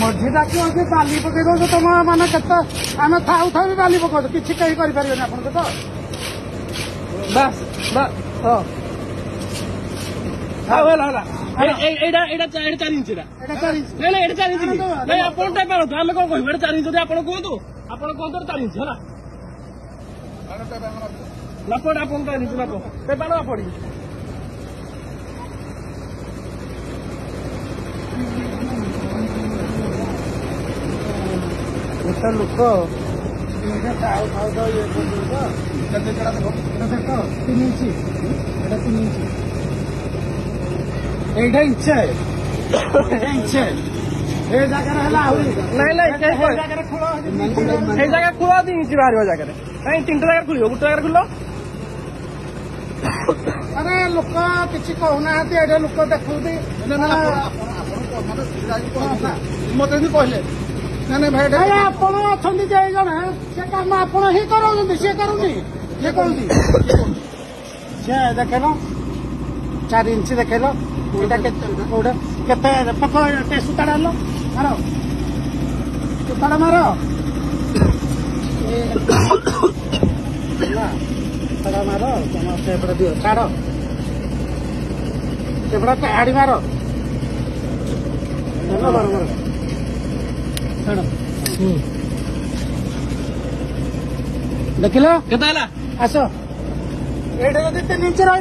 मझी डाक बाली पकई दौ तुम मैंने आम थाऊ थाऊ भी बाली पकाऊ किसी कहीं करें आप बस चार इंच नहीं आप आम कौन कह 4 इंच आप कहतु आप कहतु 4 इंच है नाप आप 4 इंच नाप पेपर पड़ी गोटे लोक खाऊ खाऊ ये देख 3 इंच एटा 3 इंच एटा इंच इंच ए जगह खोल 2 इंच बाहर जगह कहीं 3टा जगह खोल गोटे जगह खोल अरे लोक किसी कहना लोक देखते मत कहले नहीं भाई आप अच्छा जड़े से कम आप ही करोगे सी करूनी ये कौन सी देखेल 4 इंच देखेल के सूता डाल मार सूता मार मार सेपटे दियो छाड़ सेपटे हाड़ी मार मार देखिल के आस ये 3 इंच रहा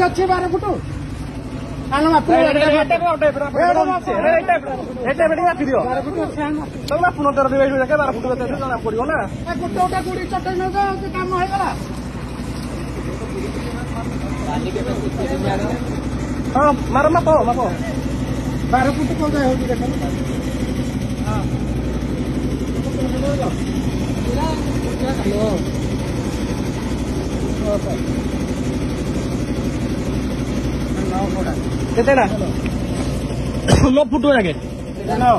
अच्छे 12 फुट गोटे चटई न काम होगा हाँ मार माप 12 फुट कौन हो देख केते 9 फुट लगे चलो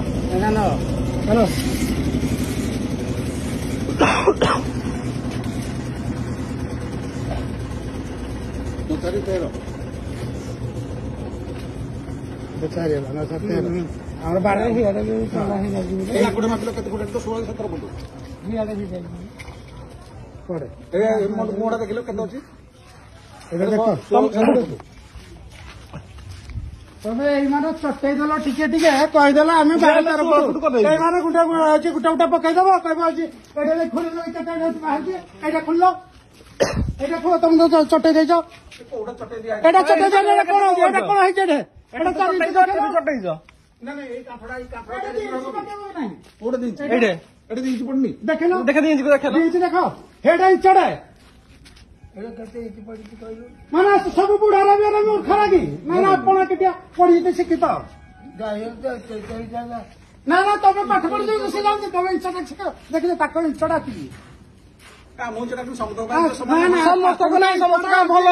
आम 12 देखिल के तबे चटई देल टिके कहीदेल आम 12 गोटे गोटे पकईदब कह खोल बाहर खोल एटा खोल तुम चटई देच माना सब बुढ़ा मूर्ख लगी ना आप पढ़ी शिक्षित ना ना तुम पाठ पढ़ी तुम इंचटा देखिए इंचटा समस्त भल